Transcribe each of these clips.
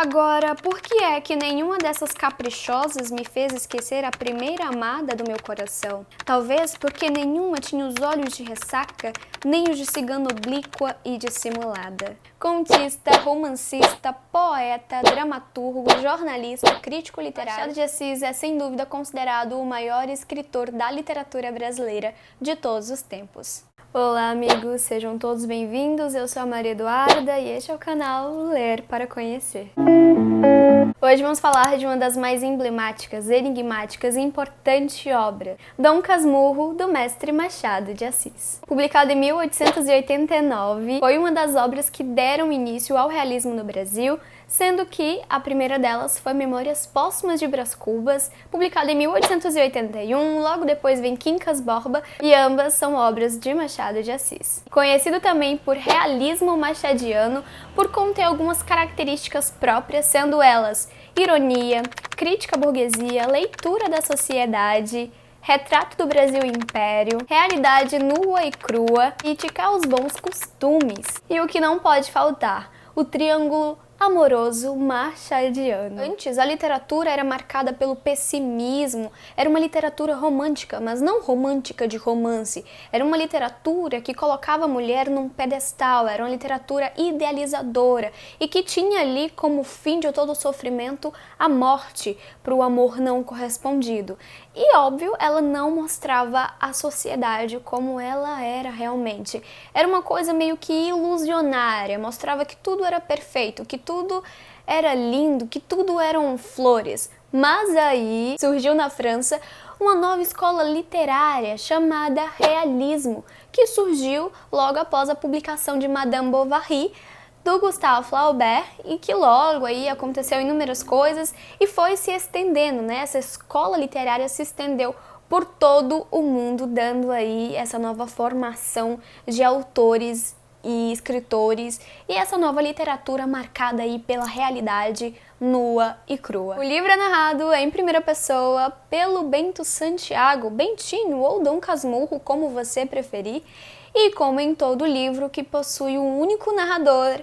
Agora, por que é que nenhuma dessas caprichosas me fez esquecer a primeira amada do meu coração? Talvez porque nenhuma tinha os olhos de ressaca, nem os de cigana oblíqua e dissimulada. Contista, romancista, poeta, dramaturgo, jornalista, crítico literário, Machado de Assis é sem dúvida considerado o maior escritor da literatura brasileira de todos os tempos. Olá amigos, sejam todos bem-vindos, eu sou a Maria Eduarda e este é o canal Ler para Conhecer. Hoje vamos falar de uma das mais emblemáticas, enigmáticas e importante obra, Dom Casmurro, do mestre Machado de Assis. Publicado em 1889, foi uma das obras que deram início ao realismo no Brasil, sendo que a primeira delas foi Memórias Póstumas de Brás Cubas, publicada em 1881, logo depois vem Quincas Borba, e ambas são obras de Machado de Assis. Conhecido também por realismo machadiano, por conter algumas características próprias, sendo elas ironia, crítica à burguesia, leitura da sociedade, retrato do Brasil e Império, realidade nua e crua, crítica aos bons costumes. E o que não pode faltar, o triângulo amoroso machadiano. Antes, a literatura era marcada pelo pessimismo, era uma literatura romântica, mas não romântica de romance, era uma literatura que colocava a mulher num pedestal, era uma literatura idealizadora e que tinha ali como fim de todo o sofrimento a morte para o amor não correspondido. E óbvio, ela não mostrava a sociedade como ela era realmente. Era uma coisa meio que ilusionária, mostrava que tudo era perfeito, que tudo era lindo, que tudo eram flores. Mas aí surgiu na França uma nova escola literária chamada realismo, que surgiu logo após a publicação de Madame Bovary, do Gustave Flaubert, e que logo aí aconteceu inúmeras coisas e foi se estendendo, né? Essa escola literária se estendeu por todo o mundo, dando aí essa nova formação de autores e escritores e essa nova literatura marcada aí pela realidade nua e crua. O livro é narrado em primeira pessoa pelo Bento Santiago, Bentinho ou Dom Casmurro, como você preferir, e como em todo livro que possui um único narrador,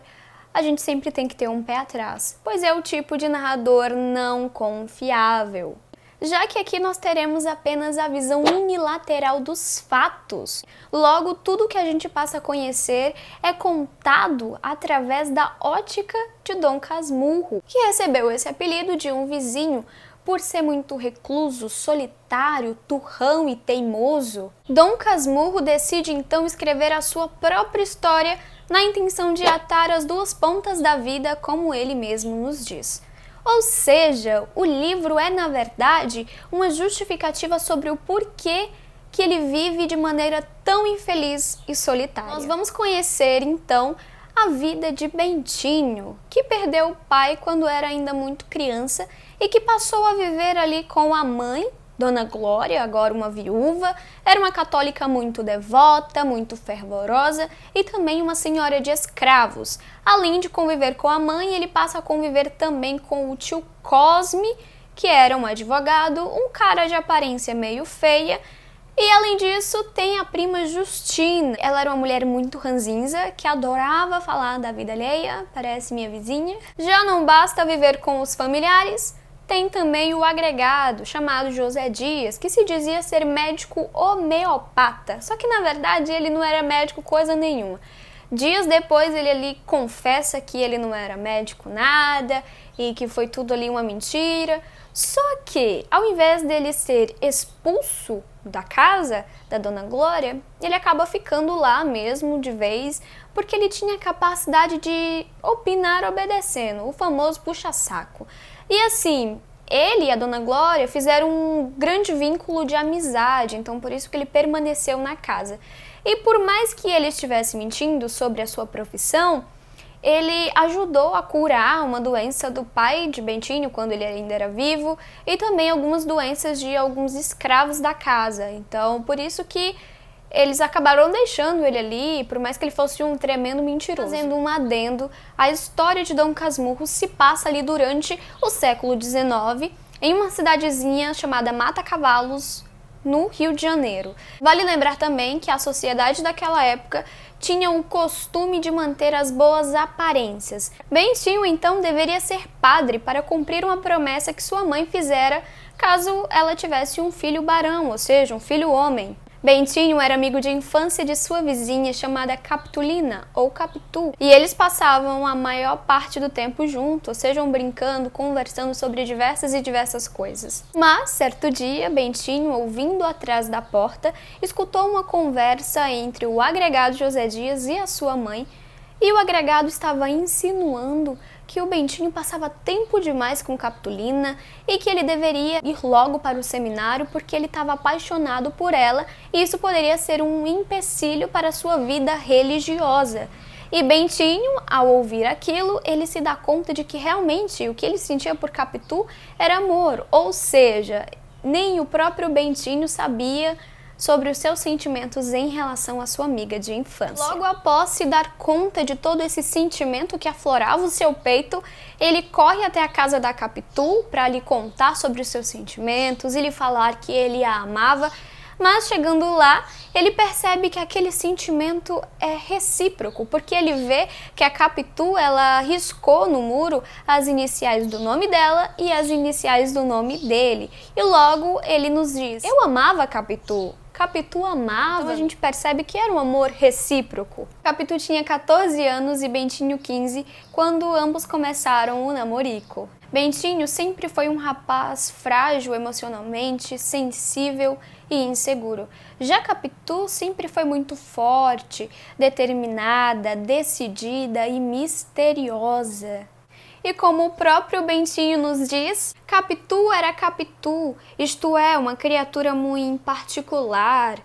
a gente sempre tem que ter um pé atrás, pois é o tipo de narrador não confiável. Já que aqui nós teremos apenas a visão unilateral dos fatos. Logo, tudo que a gente passa a conhecer é contado através da ótica de Dom Casmurro, que recebeu esse apelido de um vizinho por ser muito recluso, solitário, turrão e teimoso. Dom Casmurro decide então escrever a sua própria história na intenção de atar as duas pontas da vida, como ele mesmo nos diz. Ou seja, o livro é, na verdade, uma justificativa sobre o porquê que ele vive de maneira tão infeliz e solitária. Nós vamos conhecer, então, a vida de Bentinho, que perdeu o pai quando era ainda muito criança e que passou a viver ali com a mãe, Dona Glória, agora uma viúva, era uma católica muito devota, muito fervorosa e também uma senhora de escravos. Além de conviver com a mãe, ele passa a conviver também com o tio Cosme, que era um advogado, um cara de aparência meio feia. E além disso, tem a prima Justina. Ela era uma mulher muito ranzinza, que adorava falar da vida alheia, parece minha vizinha. Já não basta viver com os familiares, tem também o agregado, chamado José Dias, que se dizia ser médico homeopata, só que na verdade ele não era médico coisa nenhuma. Dias depois ele ali confessa que ele não era médico nada e que foi tudo ali uma mentira. Só que, ao invés dele ser expulso da casa da Dona Glória, ele acaba ficando lá mesmo de vez, porque ele tinha capacidade de opinar obedecendo, o famoso puxa-saco. E assim, ele e a Dona Glória fizeram um grande vínculo de amizade, então por isso que ele permaneceu na casa. E por mais que ele estivesse mentindo sobre a sua profissão, ele ajudou a curar uma doença do pai de Bentinho quando ele ainda era vivo e também algumas doenças de alguns escravos da casa. Então, por isso que eles acabaram deixando ele ali, por mais que ele fosse um tremendo mentiroso. Fazendo um adendo, a história de Dom Casmurro se passa ali durante o século XIX, em uma cidadezinha chamada Mata Cavalos, no Rio de Janeiro. Vale lembrar também que a sociedade daquela época tinha o costume de manter as boas aparências. Bentinho então deveria ser padre para cumprir uma promessa que sua mãe fizera caso ela tivesse um filho barão, ou seja, um filho homem. Bentinho era amigo de infância de sua vizinha chamada Capitulina, ou Capitu, e eles passavam a maior parte do tempo juntos, ou sejam brincando, conversando sobre diversas coisas. Mas, certo dia, Bentinho, ouvindo atrás da porta, escutou uma conversa entre o agregado José Dias e a sua mãe, e o agregado estava insinuando que o Bentinho passava tempo demais com Capitulina e que ele deveria ir logo para o seminário porque ele estava apaixonado por ela e isso poderia ser um empecilho para a sua vida religiosa. E Bentinho, ao ouvir aquilo, ele se dá conta de que realmente o que ele sentia por Capitu era amor, ou seja, nem o próprio Bentinho sabia sobre os seus sentimentos em relação à sua amiga de infância. Logo após se dar conta de todo esse sentimento que aflorava o seu peito, ele corre até a casa da Capitu para lhe contar sobre os seus sentimentos e lhe falar que ele a amava, mas chegando lá, ele percebe que aquele sentimento é recíproco, porque ele vê que a Capitu, ela riscou no muro as iniciais do nome dela e as iniciais do nome dele. E logo ele nos diz: "Eu amava a Capitu. Capitu amava." Então a gente percebe que era um amor recíproco. Capitu tinha 14 anos e Bentinho 15 quando ambos começaram o namorico. Bentinho sempre foi um rapaz frágil emocionalmente, sensível e inseguro. Já Capitu sempre foi muito forte, determinada, decidida e misteriosa. E como o próprio Bentinho nos diz, Capitu era Capitu, isto é, uma criatura muito particular,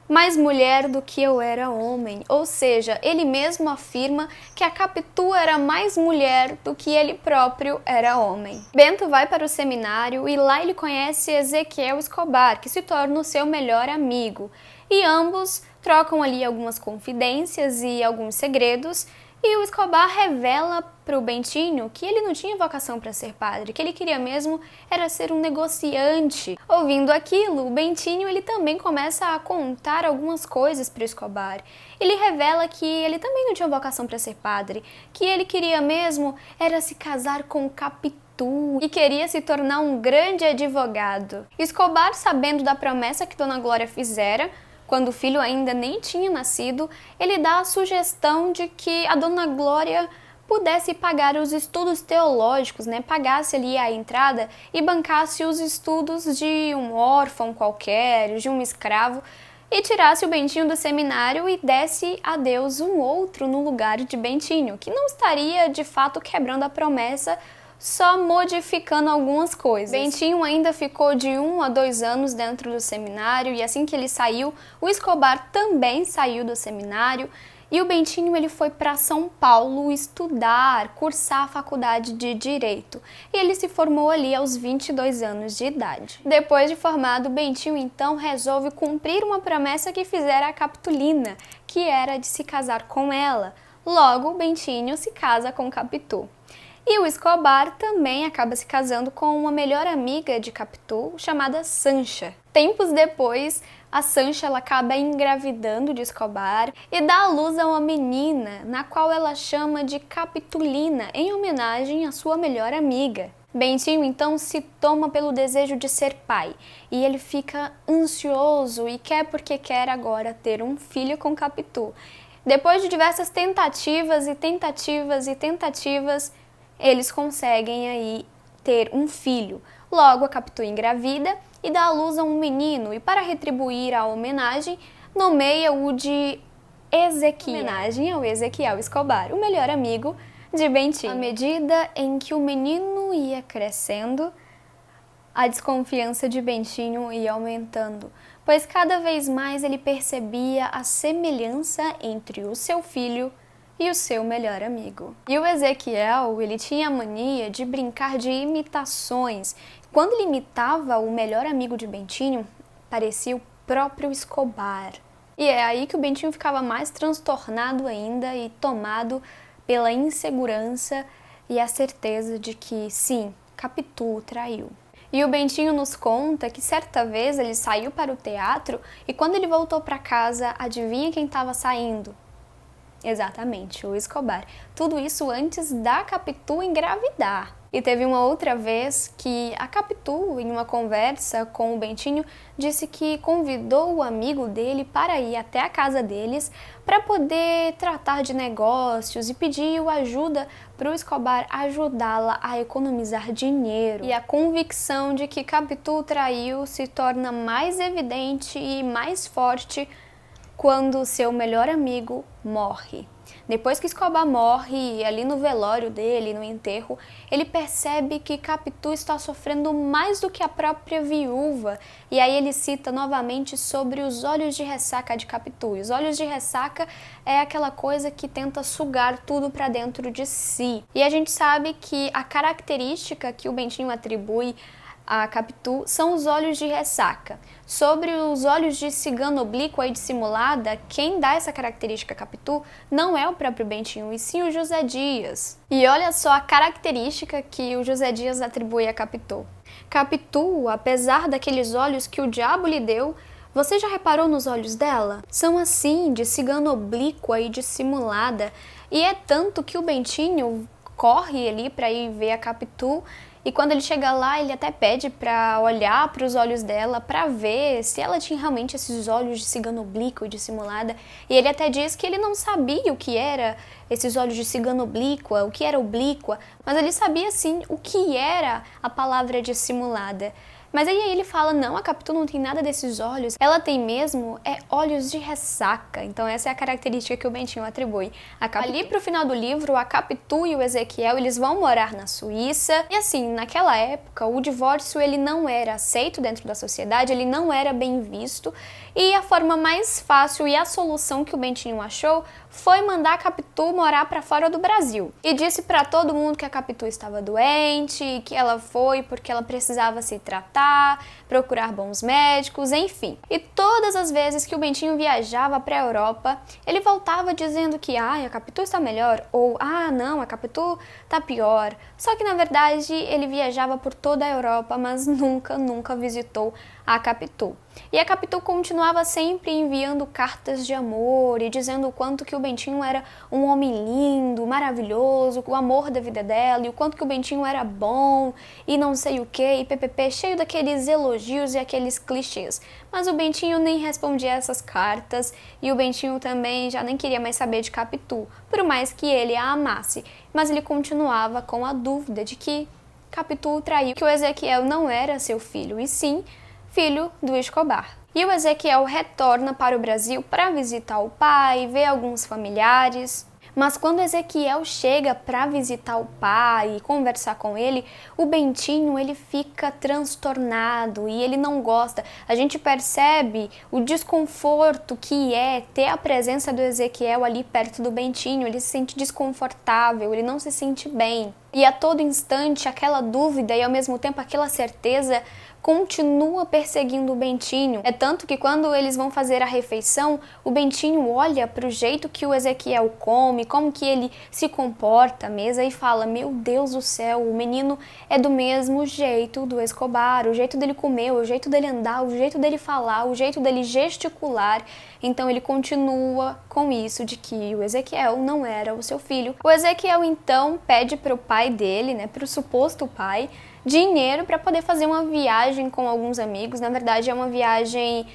mais mulher do que eu era homem. Ou seja, ele mesmo afirma que a Capitu era mais mulher do que ele próprio era homem. Bento vai para o seminário e lá ele conhece Ezequiel Escobar, que se torna o seu melhor amigo. E ambos trocam ali algumas confidências e alguns segredos. E o Escobar revela para o Bentinho que ele não tinha vocação para ser padre, que ele queria mesmo era ser um negociante. Ouvindo aquilo, o Bentinho ele também começa a contar algumas coisas para o Escobar. Ele revela que ele também não tinha vocação para ser padre, que ele queria mesmo era se casar com Capitu e queria se tornar um grande advogado. Escobar, sabendo da promessa que Dona Glória fizera, quando o filho ainda nem tinha nascido, ele dá a sugestão de que a Dona Glória pudesse pagar os estudos teológicos, pagasse ali a entrada e bancasse os estudos de um órfão qualquer, de um escravo, e tirasse o Bentinho do seminário e desse a Deus um outro no lugar de Bentinho, que não estaria de fato quebrando a promessa, só modificando algumas coisas. Bentinho ainda ficou de 1 a 2 anos dentro do seminário e assim que ele saiu, o Escobar também saiu do seminário e o Bentinho ele foi para São Paulo estudar, cursar a faculdade de Direito. E ele se formou ali aos 22 anos de idade. Depois de formado, Bentinho então resolve cumprir uma promessa que fizera a Capitulina, que era de se casar com ela. Logo, Bentinho se casa com Capitu. E o Escobar também acaba se casando com uma melhor amiga de Capitu, chamada Sancha. Tempos depois, a Sancha ela acaba engravidando de Escobar e dá à luz a uma menina, na qual ela chama de Capitulina, em homenagem à sua melhor amiga. Bentinho então se toma pelo desejo de ser pai e ele fica ansioso e quer porque quer agora ter um filho com Capitu. Depois de diversas tentativas e tentativas, eles conseguem aí ter um filho. Logo, a Capitu engravida e dá à luz a um menino e para retribuir a homenagem, nomeia-o de Ezequiel, em homenagem ao Ezequiel Escobar, o melhor amigo de Bentinho. À medida em que o menino ia crescendo, a desconfiança de Bentinho ia aumentando, pois cada vez mais ele percebia a semelhança entre o seu filho e o seu melhor amigo. E o Ezequiel, ele tinha a mania de brincar de imitações. Quando ele imitava o melhor amigo de Bentinho, parecia o próprio Escobar. E é aí que o Bentinho ficava mais transtornado ainda e tomado pela insegurança e a certeza de que, sim, Capitu o traiu. E o Bentinho nos conta que certa vez ele saiu para o teatro e quando ele voltou para casa, adivinha quem estava saindo? Exatamente, o Escobar. Tudo isso antes da Capitu engravidar. E teve uma outra vez que a Capitu, em uma conversa com o Bentinho, disse que convidou o amigo dele para ir até a casa deles para poder tratar de negócios e pediu ajuda para o Escobar ajudá-la a economizar dinheiro. E a convicção de que Capitu traiu se torna mais evidente e mais forte quando seu melhor amigo morre. Depois que Escobar morre, ali no velório dele, no enterro, ele percebe que Capitu está sofrendo mais do que a própria viúva. E aí ele cita novamente sobre os olhos de ressaca de Capitu. E os olhos de ressaca é aquela coisa que tenta sugar tudo para dentro de si. E a gente sabe que a característica que o Bentinho atribui a Capitu são os olhos de ressaca. Sobre os olhos de cigana oblíqua e dissimulada, quem dá essa característica a Capitu não é o próprio Bentinho, e sim o José Dias. E olha só a característica que o José Dias atribui a Capitu. Capitu, apesar daqueles olhos que o diabo lhe deu, você já reparou nos olhos dela? São assim, de cigana oblíqua e dissimulada, e é tanto que o Bentinho corre ali para ir ver a Capitu. E quando ele chega lá, ele até pede para olhar para os olhos dela, para ver se ela tinha realmente esses olhos de cigana oblíqua e dissimulada. E ele até diz que ele não sabia o que era esses olhos de cigana oblíqua, o que era oblíqua, mas ele sabia sim o que era a palavra dissimulada. Mas aí ele fala, não, a Capitu não tem nada desses olhos, ela tem mesmo olhos de ressaca. Então essa é a característica que o Bentinho atribui a Capitu. Ali pro final do livro, a Capitu e o Ezequiel, eles vão morar na Suíça. E assim, naquela época, o divórcio ele não era aceito dentro da sociedade, ele não era bem visto. E a forma mais fácil e a solução que o Bentinho achou foi mandar a Capitu morar para fora do Brasil. E disse para todo mundo que a Capitu estava doente, que ela foi porque ela precisava se tratar, procurar bons médicos, enfim. E todas as vezes que o Bentinho viajava para a Europa, ele voltava dizendo que a Capitu está melhor, ou não, a Capitu está pior. Só que na verdade ele viajava por toda a Europa, mas nunca visitou a Capitu. E a Capitu continuava sempre enviando cartas de amor e dizendo o quanto que o Bentinho era um homem lindo, maravilhoso, o amor da vida dela, e o quanto que o Bentinho era bom, e não sei o que, e ppp, cheio daqueles elogios e aqueles clichês. Mas o Bentinho nem respondia essas cartas, e o Bentinho também já nem queria mais saber de Capitu, por mais que ele a amasse. Mas ele continuava com a dúvida de que Capitu traiu, que o Ezequiel não era seu filho, e sim filho do Escobar. E o Ezequiel retorna para o Brasil para visitar o pai, ver alguns familiares. Mas quando Ezequiel chega para visitar o pai e conversar com ele, o Bentinho ele fica transtornado e ele não gosta. A gente percebe o desconforto que é ter a presença do Ezequiel ali perto do Bentinho. Ele se sente desconfortável, ele não se sente bem. E a todo instante aquela dúvida e ao mesmo tempo aquela certeza continua perseguindo o Bentinho. É tanto que quando eles vão fazer a refeição, o Bentinho olha para o jeito que o Ezequiel come, como que ele se comporta à mesa e fala, meu Deus do céu, o menino é do mesmo jeito do Escobar, o jeito dele comer, o jeito dele andar, o jeito dele falar, o jeito dele gesticular. Então ele continua com isso de que o Ezequiel não era o seu filho. O Ezequiel então pede para o pai dele, para o suposto pai, dinheiro para poder fazer uma viagem com alguns amigos. Na verdade é uma viagem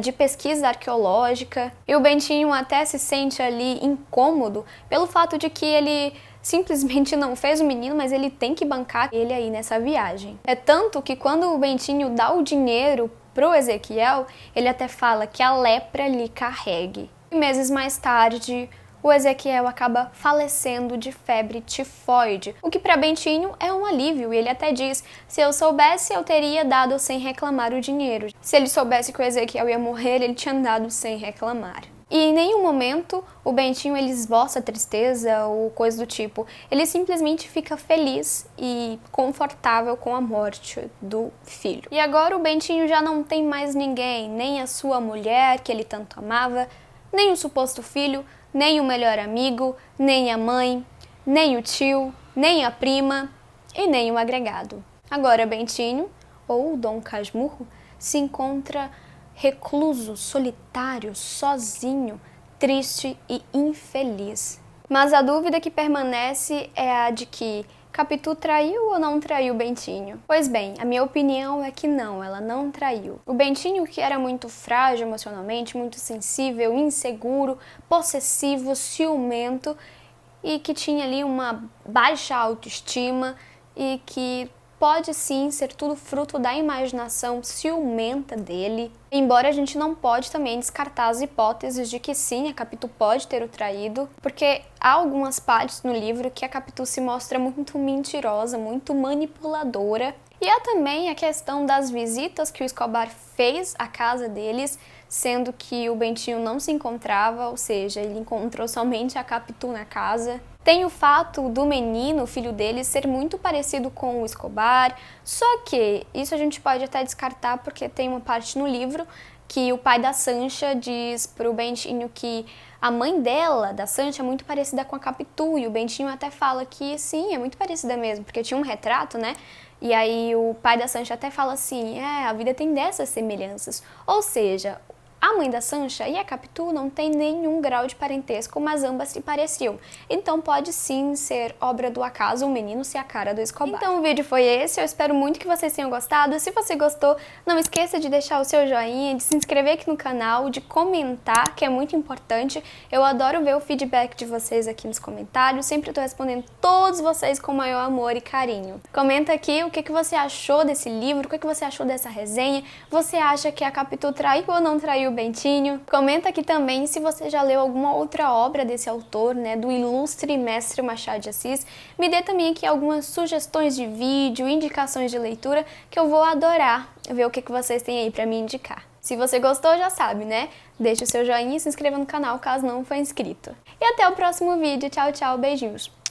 de pesquisa arqueológica. E o Bentinho até se sente ali incômodo pelo fato de que ele simplesmente não fez o menino, mas ele tem que bancar ele aí nessa viagem. É tanto que quando o Bentinho dá o dinheiro pro Ezequiel, ele até fala que a lepra lhe carregue. E meses mais tarde, o Ezequiel acaba falecendo de febre tifoide, o que para Bentinho é um alívio, e ele até diz, se eu soubesse eu teria dado sem reclamar o dinheiro. Se ele soubesse que o Ezequiel ia morrer, ele tinha dado sem reclamar. E em nenhum momento o Bentinho ele esboça tristeza ou coisa do tipo, ele simplesmente fica feliz e confortável com a morte do filho. E agora o Bentinho já não tem mais ninguém, nem a sua mulher que ele tanto amava, nem o suposto filho, nem o melhor amigo, nem a mãe, nem o tio, nem a prima e nem o agregado. Agora Bentinho, ou Dom Casmurro, se encontra recluso, solitário, sozinho, triste e infeliz. Mas a dúvida que permanece é a de que Capitu traiu ou não traiu Bentinho? Pois bem, a minha opinião é que não, ela não traiu. O Bentinho, que era muito frágil emocionalmente, muito sensível, inseguro, possessivo, ciumento e que tinha ali uma baixa autoestima e que pode sim ser tudo fruto da imaginação ciumenta dele. Embora a gente não pode também descartar as hipóteses de que sim, a Capitu pode ter o traído, porque há algumas partes no livro que a Capitu se mostra muito mentirosa, muito manipuladora. E há também a questão das visitas que o Escobar fez à casa deles, sendo que o Bentinho não se encontrava, ou seja, ele encontrou somente a Capitu na casa. Tem o fato do menino, o filho dele, ser muito parecido com o Escobar, só que isso a gente pode até descartar porque tem uma parte no livro que o pai da Sancha diz pro Bentinho que a mãe dela, da Sancha, é muito parecida com a Capitu, e o Bentinho até fala que sim, é muito parecida mesmo, porque tinha um retrato, né? E aí o pai da Sancha até fala assim, a vida tem dessas semelhanças, ou seja, a mãe da Sancha e a Capitu não tem nenhum grau de parentesco, mas ambas se pareciam. Então pode sim ser obra do acaso o menino ser a cara do Escobar. Então o vídeo foi esse, eu espero muito que vocês tenham gostado. Se você gostou, não esqueça de deixar o seu joinha, de se inscrever aqui no canal, de comentar, que é muito importante. Eu adoro ver o feedback de vocês aqui nos comentários, sempre estou respondendo todos vocês com o maior amor e carinho. Comenta aqui o que você achou desse livro, o que você achou dessa resenha, você acha que a Capitu traiu ou não traiu Bentinho? Comenta aqui também se você já leu alguma outra obra desse autor, né, do ilustre mestre Machado de Assis. Me dê também aqui algumas sugestões de vídeo, indicações de leitura, que eu vou adorar ver o que vocês têm aí pra me indicar. Se você gostou, já sabe, né? Deixe o seu joinha e se inscreva no canal caso não for inscrito. E até o próximo vídeo. Tchau, tchau, beijinhos!